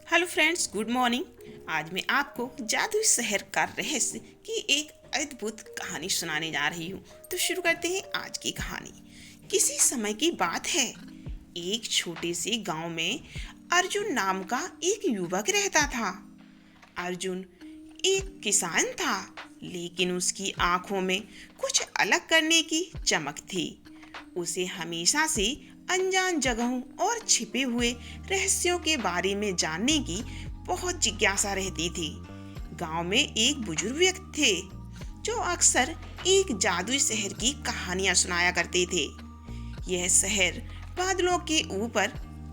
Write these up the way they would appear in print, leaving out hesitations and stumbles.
Hello friends, good morning. आज मैं आपको जादुई शहर का रहस्य की एक अद्भुत कहानी सुनाने जा रही हूँ। तो शुरू करते हैं आज की कहानी। किसी समय की बात है, एक छोटे से गांव में अर्जुन नाम का एक युवक रहता था। अर्जुन एक किसान था, लेकिन उसकी आंखों में कुछ अलग करने की चमक थी। उसे हमेशा से अनजान जगहों और छिपे हुए रहस्यों के बारे में जानने की बहुत जिज्ञासा रहती थी। गांव में एक बुजुर्ग व्यक्ति थे जो अक्सर एक जादुई शहर की कहानियां सुनाया करते थे। यह शहर बादलों के ऊपर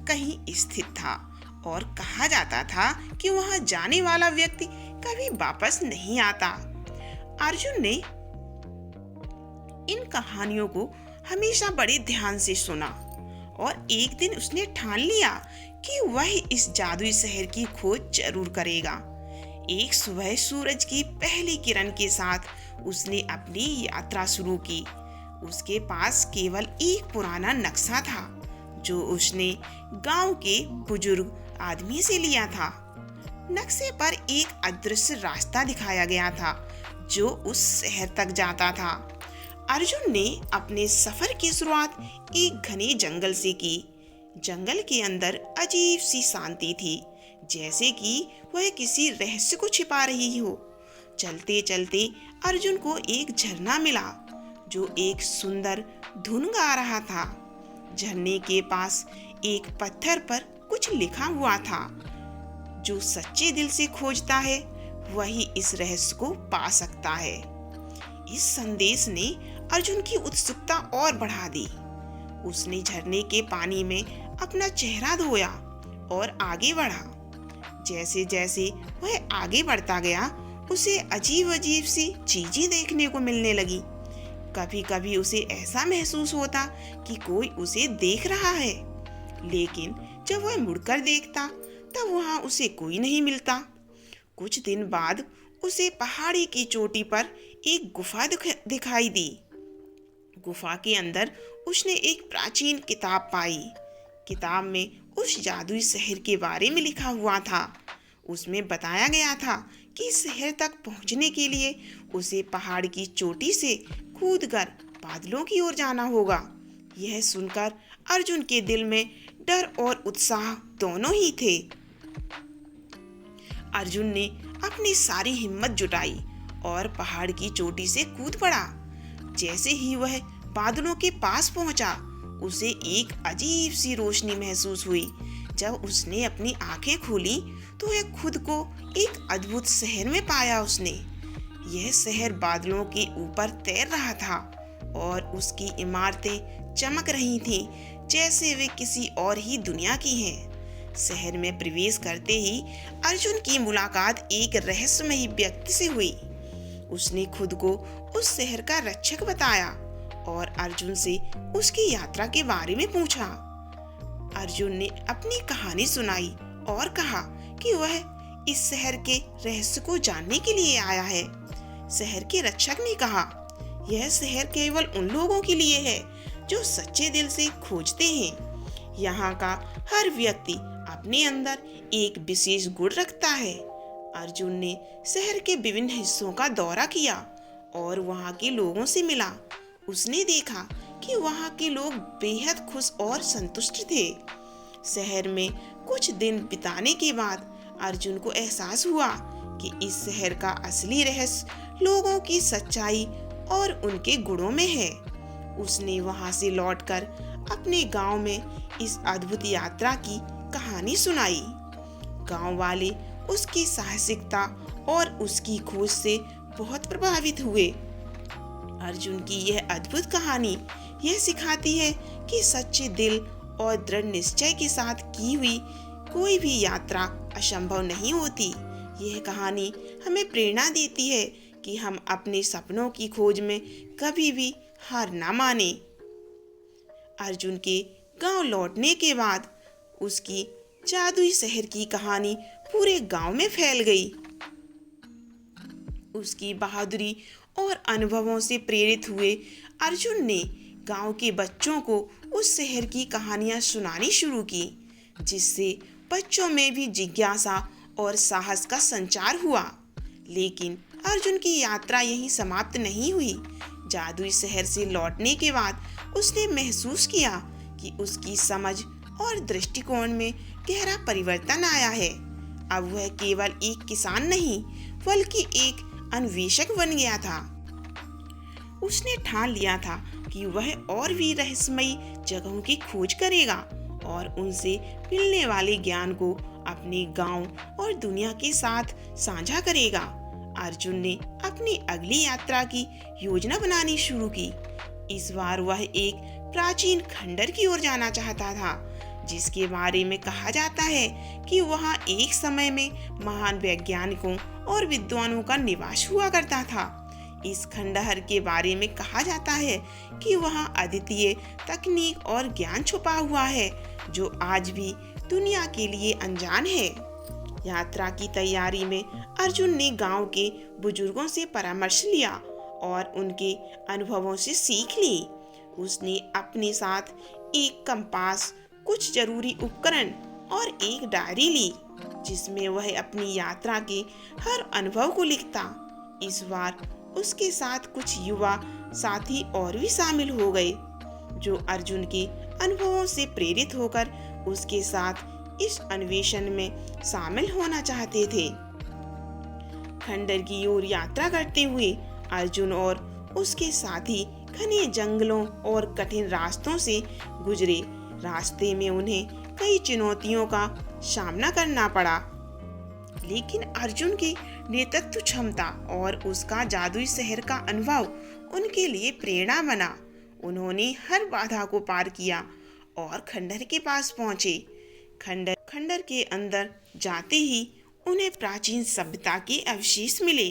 कहीं स्थित था और कहा जाता था कि वहां जाने वाला व्यक्ति कभी वापस नहीं आता। अर्जुन ने इन कहानियों को हमेशा बड़े ध्यान से सुना और एक दिन उसने ठान लिया कि वह इस जादुई शहर की खोज जरूर करेगा। एक सुबह सूरज की पहली किरण के साथ उसने अपनी यात्रा शुरू की। उसके पास केवल एक पुराना नक्शा था जो उसने गांव के बुजुर्ग आदमी से लिया था। नक्शे पर एक अदृश्य रास्ता दिखाया गया था जो उस शहर तक जाता था। अर्जुन ने अपने सफर की शुरुआत एक घने जंगल से की। जंगल के अंदर अजीब सी शांति थी, जैसे कि वह किसी रहस्य को छिपा रही हो। चलते चलते अर्जुन को एक झरना मिला जो एक सुंदर धुन गा रहा था। झरने के पास एक पत्थर पर कुछ लिखा हुआ था, जो सच्चे दिल से खोजता है वही इस रहस्य को पा सकता है। इस संदेश ने अर्जुन की उत्सुकता और बढ़ा दी। उसने झरने के पानी में अपना चेहरा धोया और आगे बढ़ा। जैसे जैसे वह आगे बढ़ता गया, उसे अजीब अजीब सी चीजें देखने को मिलने लगी। कभी कभी उसे ऐसा महसूस होता कि कोई उसे देख रहा है, लेकिन जब वह मुड़कर देखता तब वहां उसे कोई नहीं मिलता। कुछ दिन बाद उसे पहाड़ी की चोटी पर एक गुफा दिखाई दी। गुफा के अंदर उसने एक प्राचीन किताब पाई। किताब में उस जादुई शहर के बारे में लिखा हुआ था। उसमें बताया गया था कि शहर तक पहुंचने के लिए उसे पहाड़ की चोटी से कूदकर बादलों की ओर जाना होगा। यह सुनकर अर्जुन के दिल में डर और उत्साह दोनों ही थे। अर्जुन ने अपनी सारी हिम्मत जुटाई और पहाड़ की चोटी से कूद पड़ा। जैसे ही वह बादलों के पास पहुंचा, उसे एक अजीब सी रोशनी महसूस हुई। जब उसने अपनी आंखें खोली तो वह खुद को एक अद्भुत शहर में पाया। उसने यह शहर बादलों के ऊपर तैर रहा था और उसकी इमारतें चमक रही थीं, जैसे वे किसी और ही दुनिया की हैं। शहर में प्रवेश करते ही अर्जुन की मुलाकात एक रहस्यमयी व्यक्ति से हुई। उसने खुद को उस शहर का रक्षक बताया और अर्जुन से उसकी यात्रा के बारे में पूछा। अर्जुन ने अपनी कहानी सुनाई और कहा कि वह इस शहर के रहस्य को जानने के लिए आया है। शहर के रक्षक ने कहा, यह शहर केवल उन लोगों के लिए है जो सच्चे दिल से खोजते हैं। यहाँ का हर व्यक्ति अपने अंदर एक विशेष गुण रखता है। अर्जुन ने शहर के विभिन्न हिस्सों का दौरा किया और वहाँ के लोगों से मिला। उसने देखा कि वहाँ के लोग बेहद खुश और संतुष्ट थे। शहर में कुछ दिन बिताने के बाद अर्जुन को एहसास हुआ कि इस शहर का असली रहस्य लोगों की सच्चाई और उनके गुणों में है। उसने वहाँ से लौटकर अपने गांव में इस अद्भुत यात्रा की कहानी सुनाई। गांव वाले उसकी साहसिकता और उसकी खोज से बहुत प्रभावित हुए। अर्जुन की यह अद्भुत कहानी यह सिखाती है कि सच्चे दिल और दृढ़ निश्चय के साथ की हुई कोई भी यात्रा असंभव नहीं होती। यह कहानी हमें प्रेरणा देती है कि हम अपने सपनों की खोज में कभी भी हार ना माने। अर्जुन के गांव लौटने के बाद उसकी जादुई शहर की कहानी पूरे गांव में फैल गई। उसकी बहादुरी और अनुभवों से प्रेरित हुए अर्जुन ने गांव के बच्चों को उस शहर की कहानियां सुनानी शुरू की, जिससे बच्चों में भी जिज्ञासा और साहस का संचार हुआ। लेकिन अर्जुन की यात्रा यहीं समाप्त नहीं हुई। जादुई शहर से लौटने के बाद उसने महसूस किया कि उसकी समझ और दृष्टिकोण में गहरा परिवर्तन आया है। अब वह केवल एक किसान नहीं, बल्कि एक अन्वेषक बन गया था। उसने ठान लिया था कि वह और भी रहस्यमयी जगहों की खोज करेगा और उनसे मिलने वाले ज्ञान को अपने गांव और दुनिया के साथ साझा करेगा। अर्जुन ने अपनी अगली यात्रा की योजना बनानी शुरू की। इस बार वह एक प्राचीन खंडर की ओर जाना चाहता था, जिसके बारे में कहा जाता है कि वहां एक समय में महान वैज्ञानिकों और विद्वानों का निवास हुआ करता था। इस खंडहर के बारे में कहा जाता है कि वहां अद्वितीय तकनीक और ज्ञान छुपा हुआ है, जो आज भी दुनिया के लिए अनजान है। यात्रा की तैयारी में अर्जुन ने गांव के बुजुर्गों से परामर्श लिया और उनके अनुभवों से सीख ली। उसने अपने साथ एक कंपास, कुछ जरूरी उपकरण और एक डायरी ली, जिसमें वह अपनी यात्रा के हर अनुभव को लिखता। इस बार उसके साथ कुछ युवा साथी और भी शामिल हो गए, जो अर्जुन के अनुभवों से प्रेरित होकर उसके साथ इस अन्वेषण में शामिल होना चाहते थे। खंडर की ओर यात्रा करते हुए अर्जुन और उसके साथी घने जंगलों और कठिन रास्तों से गुजरे। रास्ते में उन्हें कई चुनौतियों का सामना करना पड़ा, लेकिन अर्जुन की नेतृत्व क्षमता और उसका जादुई शहर का अनुभव उनके लिए प्रेरणा बना। उन्होंने हर बाधा को पार किया और खंडर के पास पहुंचे। खंडर के अंदर जाते ही उन्हें प्राचीन सभ्यता के अवशेष मिले।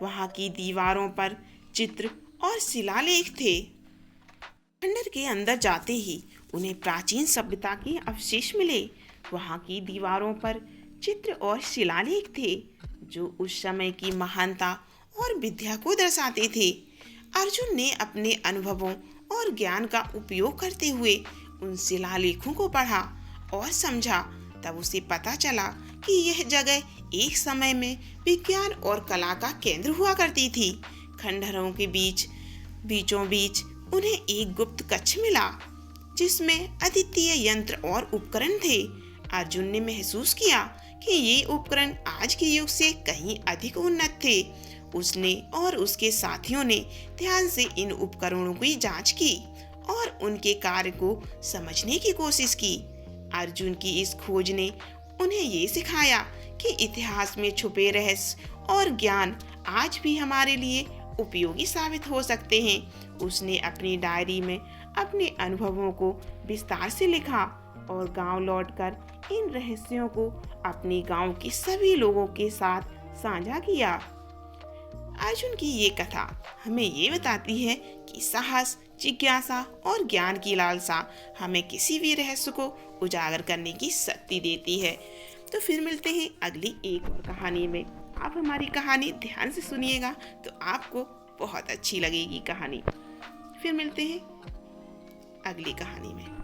वहां की दीवारों पर चित्र और शिलालेख थे। खंडर के अंदर जाते ही उन्हें प्राचीन सभ्यता के अवशेष मिले। वहां की दीवारों पर चित्र और शिलालेख थे, जो उस समय की महानता और विद्या को दर्शाते थे। अर्जुन ने अपने अनुभवों और ज्ञान का उपयोग करते हुए उन शिलालेखों को पढ़ा और समझा। तब उसे पता चला कि यह जगह एक समय में विज्ञान और कला का केंद्र हुआ करती थी। खंडहरों के बीचों बीच उन्हें एक गुप्त कक्ष मिला, जिसमें अद्वितीय यंत्र और उपकरण थे। अर्जुन ने महसूस किया कि ये उपकरण आज के युग से कहीं अधिक उन्नत थे। उसने और उसके साथियों ने ध्यान से इन उपकरणों की जांच की और उनके कार्य को समझने की कोशिश की। अर्जुन की इस खोज ने उन्हें ये सिखाया कि इतिहास में छुपे रहस्य और ज्ञान आज भी हमारे लिए उपयोगी साबित हो सकते हैं। उसने अपनी डायरी में अपने अनुभवों को विस्तार से लिखा और गांव लौटकर इन रहस्यों को अपने गांव के सभी लोगों के साथ साझा किया। अर्जुन की ये कथा हमें ये बताती है कि साहस, जिज्ञासा और ज्ञान की लालसा हमें किसी भी रहस्य को उजागर करने की शक्ति देती है। तो फिर मिलते हैं अगली एक और कहानी में। आप हमारी कहानी ध्यान से सुनिएगा तो आपको बहुत अच्छी लगेगी कहानी। फिर मिलते हैं अगली कहानी में।